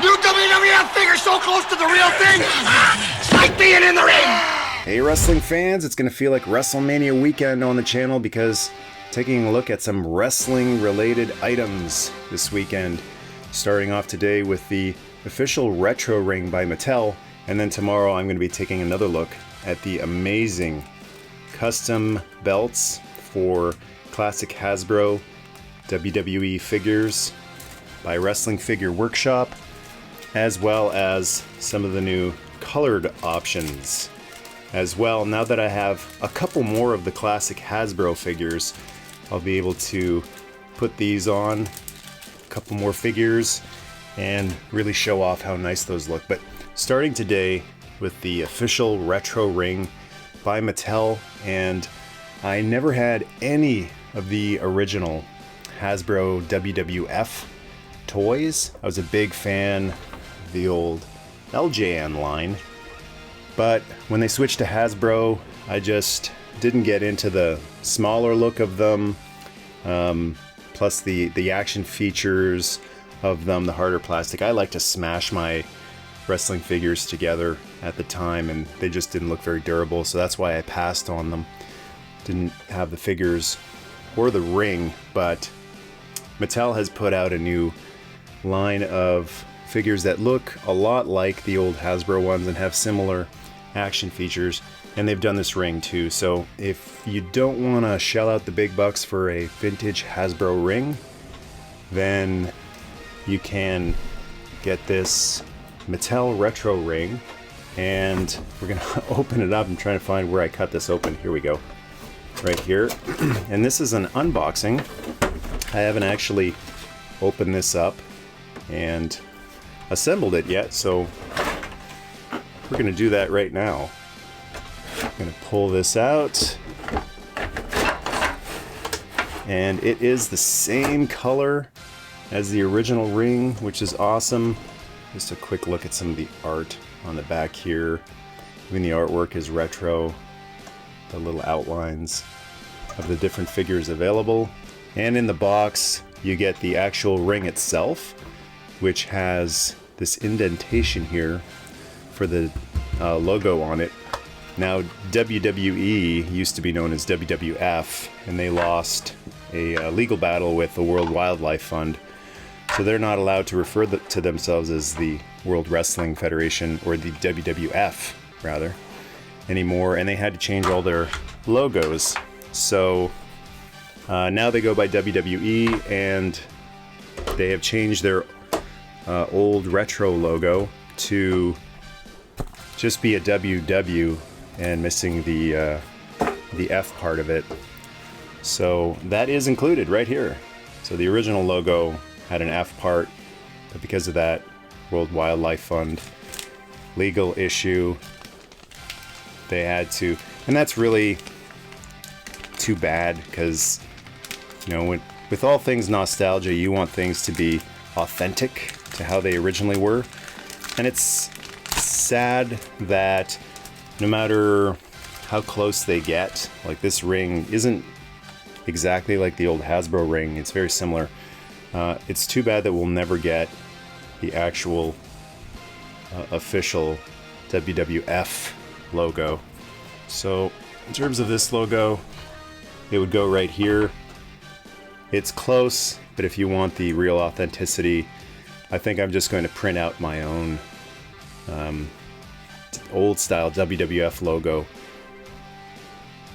New WWF figure so close to the real thing. It's like being in the ring. Hey wrestling fans, it's going to feel like WrestleMania weekend on the channel because taking a look at some wrestling related items this weekend. Starting off today with the official retro ring by Mattel, and then tomorrow I'm going to be taking another look at the amazing custom belts for classic Hasbro WWE figures by Wrestling Figure Workshop, as well as some of the new colored options. As well, now that I have a couple more of the classic Hasbro figures, I'll be able to put these on, a couple more figures, and really show off how nice those look. But starting today with the official retro ring by Mattel, and I never had any of the original Hasbro WWF toys. I was a big fan of the old LJN line, but when they switched to Hasbro, I just didn't get into the smaller look of them, plus the action features of them, the harder plastic. I like to smash my wrestling figures together at the time, and they just didn't look very durable, so that's why I passed on them. Didn't have the figures or the ring, but Mattel has put out a new line of figures that look a lot like the old Hasbro ones and have similar action features, and they've done this ring too. So if you don't want to shell out the big bucks for a vintage Hasbro ring, then you can get this Mattel retro ring, and we're gonna open it up. I'm trying to find where I cut this open. Here we go, right here. And this is an unboxing. I haven't actually opened this up and assembled it yet, so we're gonna do that right now. I'm gonna pull this out, and it is the same color as the original ring, which is awesome. Just a quick look at some of the art on the back here. Even the artwork is retro. The little outlines of the different figures available. And in the box, you get the actual ring itself, which has this indentation here for the logo on it. Now, WWE used to be known as WWF, and they lost a legal battle with the World Wildlife Fund. So they're not allowed to refer to themselves as the World Wrestling Federation, or the WWF, rather, anymore, and they had to change all their logos. So now they go by WWE, and they have changed their old retro logo to just be a WW and missing the F part of it. So that is included right here. So the original logo had an F part, but because of that World Wildlife Fund legal issue, they had to, and that's really too bad, because, you know, with all things nostalgia, you want things to be authentic to how they originally were. And it's sad that no matter how close they get, like this ring isn't exactly like the old Hasbro ring, it's very similar. It's too bad that we'll never get the actual official WWF logo. So in terms of this logo, it would go right here. It's close, but if you want the real authenticity, I think I'm just going to print out my own old style WWF logo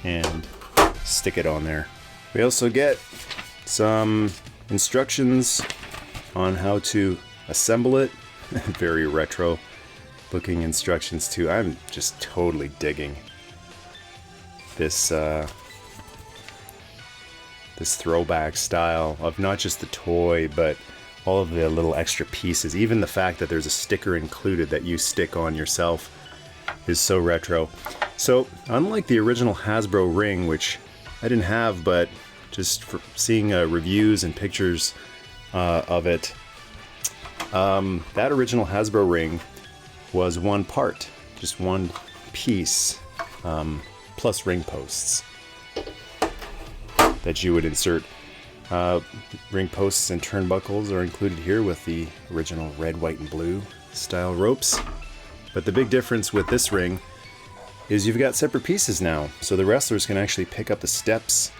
and stick it on there. We also get some instructions on how to assemble it. Very retro looking instructions too. I'm just totally digging this this throwback style of not just the toy, but all of the little extra pieces. Even the fact that there's a sticker included that you stick on yourself is so retro. So unlike the original Hasbro ring, which I didn't have, but just for seeing reviews and pictures of it, that original Hasbro ring was one part, just one piece, plus ring posts that you would insert Ring posts and turnbuckles are included here with the original red, white, and blue style ropes. But the big difference with this ring is you've got separate pieces now. So the wrestlers can actually pick up the steps,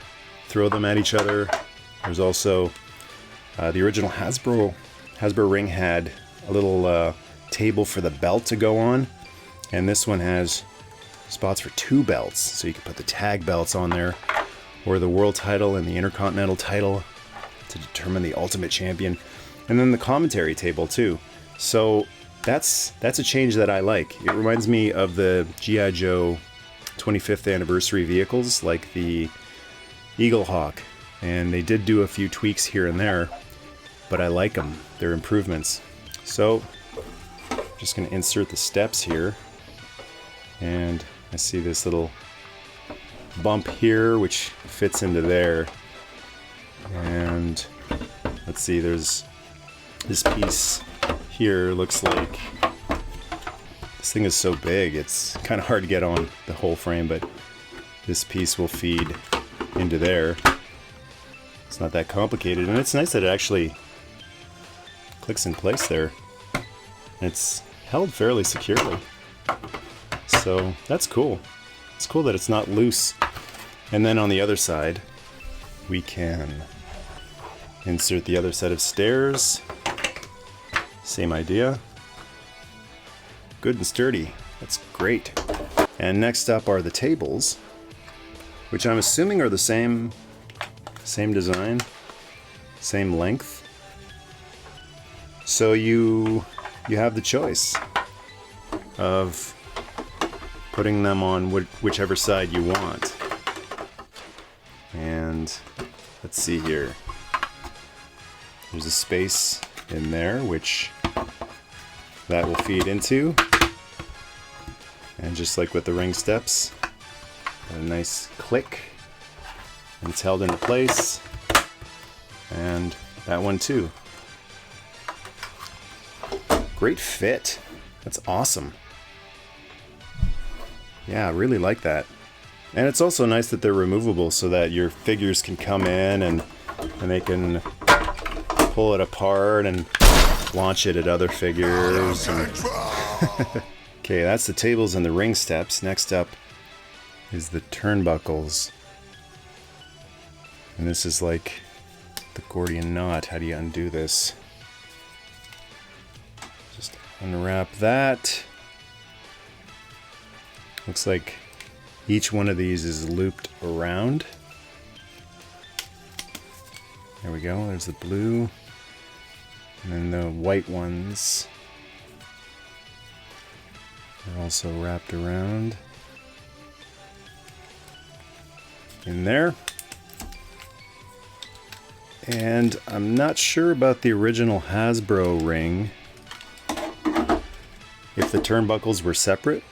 throw them at each other. There's also the original Hasbro ring had a little table for the belt to go on. And this one has spots for 2 belts. So you can put the tag belts on there, or the world title and the intercontinental title to determine the ultimate champion. And then the commentary table too. So that's a change that I like. It reminds me of the G.I. Joe 25th anniversary vehicles like the Eagle Hawk. And they did do a few tweaks here and there, but I like them. They're improvements. So I'm just going to insert the steps here. And I see this little bump here which fits into there. And let's see, there's this piece here. Looks like this thing is so big it's kind of hard to get on the whole frame, but this piece will feed into there. It's not that complicated, and it's nice that it actually clicks in place there. It's held fairly securely, so that's cool. It's cool that it's not loose. And then on the other side we can insert the other set of stairs. Same idea. Good and sturdy. That's great. And next up are the tables, which I'm assuming are the same design, same length. So you have the choice of putting them on whichever side you want. And let's see here. There's a space in there which that will feed into, and just like with the ring steps, a nice click and it's held into place, and that one too. Great fit. That's awesome. Yeah, I really like that. And it's also nice that they're removable so that your figures can come in and they can pull it apart and launch it at other figures. Okay, that's the tables and the ring steps. Next up is the turnbuckles. And this is like the Gordian knot. How do you undo this? Just unwrap that. Looks like each one of these is looped around. There we go, there's the blue. And then the white ones are also wrapped around in there. And I'm not sure about the original Hasbro ring, if the turnbuckles were separate,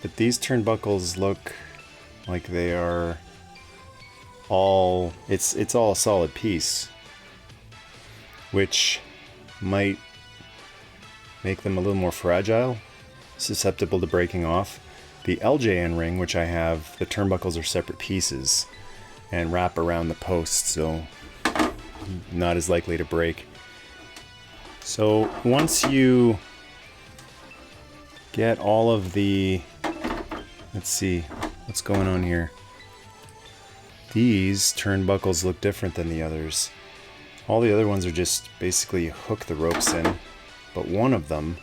but these turnbuckles look like they are all, it's all a solid piece, which might make them a little more fragile, susceptible to breaking off. The LJN ring, which I have, the turnbuckles are separate pieces and wrap around the post, so not as likely to break. So once you get all of the, let's see what's going on here. These turnbuckles look different than the others. All the other ones are just basically hook the ropes in, but one of them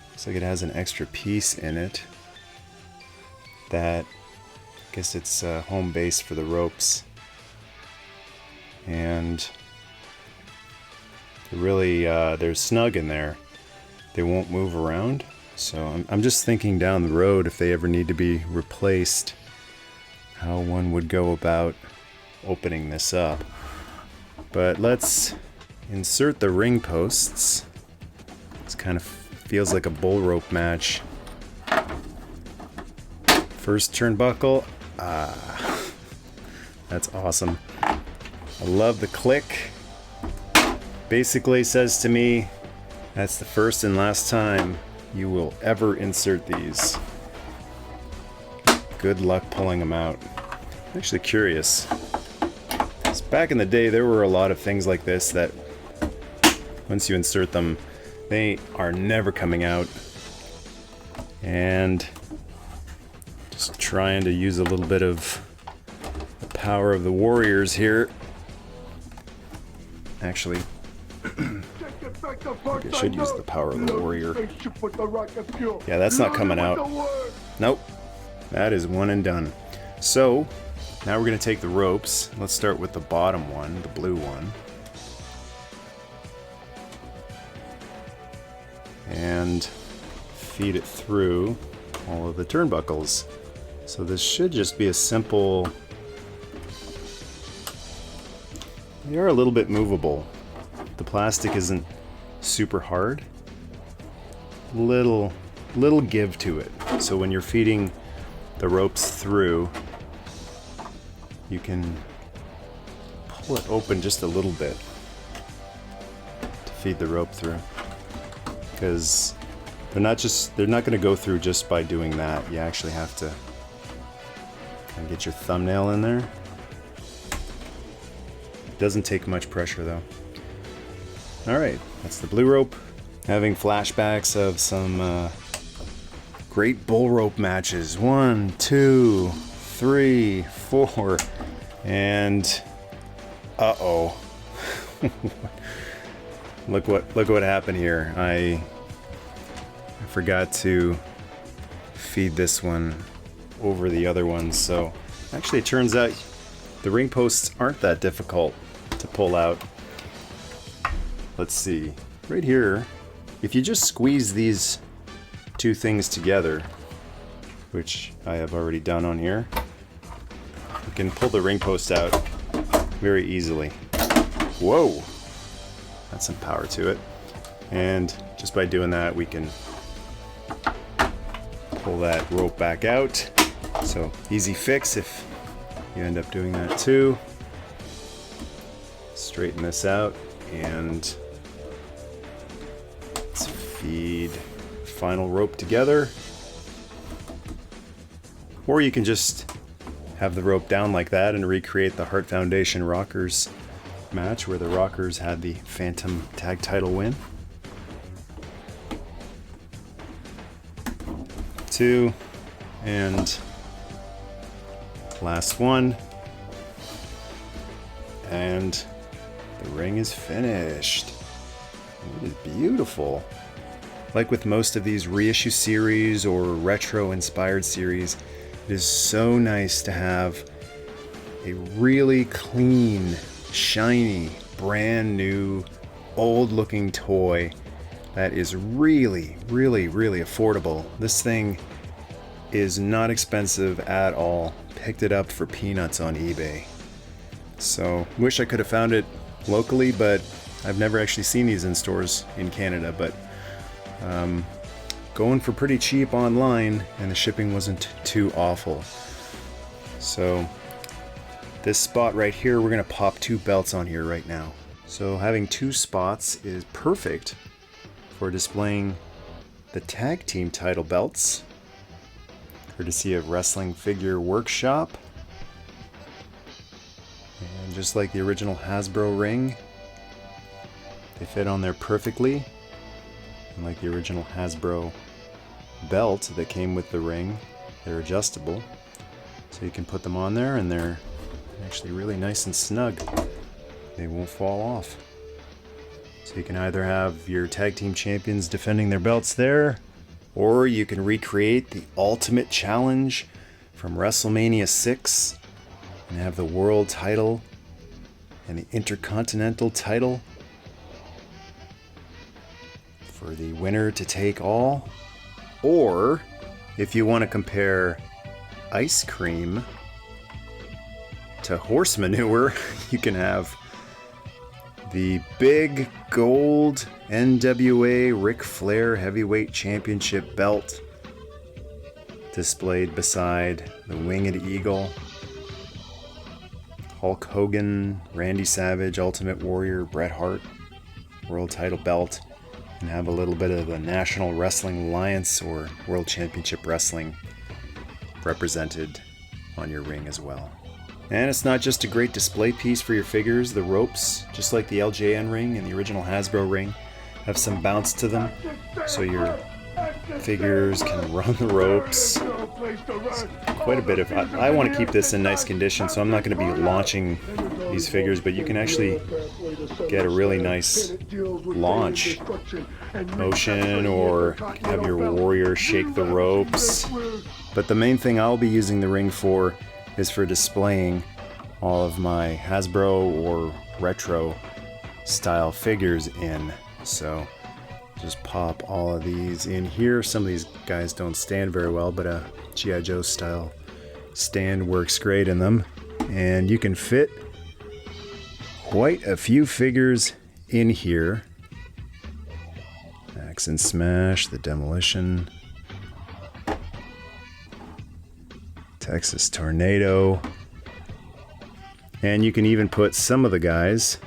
looks like it has an extra piece in it that, I guess it's a home base for the ropes. And they're snug in there. They won't move around. So I'm just thinking down the road, if they ever need to be replaced, how one would go about opening this up. But let's insert the ring posts. This kind of feels like a bull rope match. First turnbuckle. That's awesome. I love the click. Basically says to me, that's the first and last time you will ever insert these. Good luck pulling them out. I'm actually curious. This Back in the day, there were a lot of things like this that once you insert them, they are never coming out. And just trying to use a little bit of the power of the warriors here. Actually, I should use the power of the warrior. Yeah, that's not coming out. Nope. That is one and done. So, now we're going to take the ropes. Let's start with the bottom one, the blue one. And feed it through all of the turnbuckles. So this should just be a simple... They are a little bit movable. The plastic isn't super hard. Little give to it. So when you're feeding the ropes through, you can pull it open just a little bit to feed the rope through. Because they're not going to go through just by doing that. You actually have to get your thumbnail in there. It doesn't take much pressure though. Alright, that's the blue rope. Having flashbacks of some great bull rope matches. 1, 2, 3, 4, and uh-oh. Look what happened here. I forgot to feed this one over the other ones. So actually it turns out the ring posts aren't that difficult to pull out. Let's see. Right here, if you just squeeze these two things together, which I have already done on here, you can pull the ring post out very easily. Whoa! That's some power to it. And just by doing that, we can pull that rope back out. So easy fix if you end up doing that too. Straighten this out and let's feed final rope together. Or you can just have the rope down like that and recreate the Hart Foundation Rockers match where the Rockers had the Phantom Tag Title win. 2 and last one, and the ring is finished. It is beautiful. Like with most of these reissue series or retro inspired series, it is so nice to have a really clean, shiny, brand new, old looking toy that is really, really, really affordable. This thing is not expensive at all. Picked it up for peanuts on eBay. So, wish I could have found it locally, but I've never actually seen these in stores in Canada, but going for pretty cheap online, and the shipping wasn't too awful. So, this spot right here, we're gonna pop 2 belts on here right now. So having 2 spots is perfect for displaying the tag team title belts, courtesy of Wrestling Figure Workshop. And just like the original Hasbro ring, they fit on there perfectly. And like the original Hasbro belt that came with the ring, they're adjustable. So you can put them on there and they're actually really nice and snug. They won't fall off. So you can either have your tag team champions defending their belts there, or you can recreate the Ultimate Challenge from WrestleMania 6 and have the world title and the Intercontinental title for the winner to take all. Or if you want to compare ice cream to horse manure, you can have the big gold NWA Ric Flair Heavyweight Championship belt displayed beside the Winged Eagle, Hulk Hogan, Randy Savage, Ultimate Warrior, Bret Hart World Title belt, and have a little bit of the National Wrestling Alliance or World Championship Wrestling represented on your ring as well. And it's not just a great display piece for your figures. The ropes, just like the LJN ring and the original Hasbro ring, have some bounce to them, so your figures can run the ropes. It's quite a bit of... I want to keep this in nice condition, so I'm not going to be launching these figures, but you can actually get a really nice launch motion, or have your warrior shake the ropes. But the main thing I'll be using the ring for is for displaying all of my Hasbro or retro style figures in. So just pop all of these in here. Some of these guys don't stand very well, but a G.I. Joe style stand works great in them. And you can fit quite a few figures in here. Axe and Smash, the Demolition, Texas Tornado, and you can even put some of the guys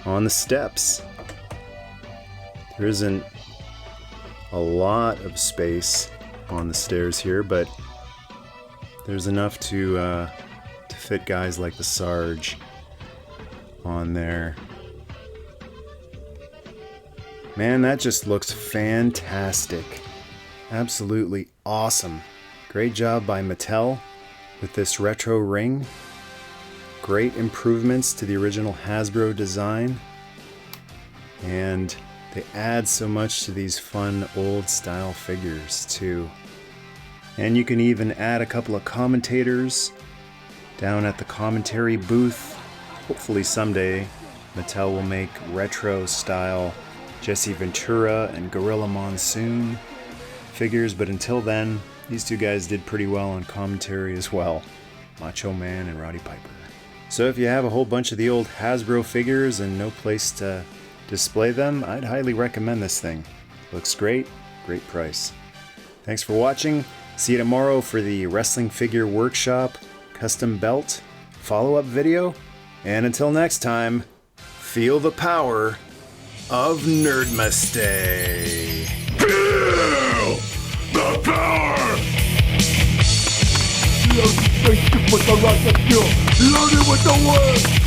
on the steps. There isn't a lot of space on the stairs here, but there's enough to fit guys like the Sarge on there. Man, that just looks fantastic. Absolutely awesome. Great job by Mattel with this retro ring. Great improvements to the original Hasbro design. And they add so much to these fun old style figures too. And you can even add a couple of commentators down at the commentary booth. Hopefully someday Mattel will make retro style Jesse Ventura and Gorilla Monsoon figures, but until then, these two guys did pretty well on commentary as well. Macho Man and Roddy Piper. So if you have a whole bunch of the old Hasbro figures and no place to display them, I'd highly recommend this thing. Looks great, great price. Thanks for watching. See you tomorrow for the Wrestling Figure Workshop custom belt follow-up video. And until next time, feel the power of Nerdmaste. Feel the power! Loaded with the rocket fuel, loaded with the words.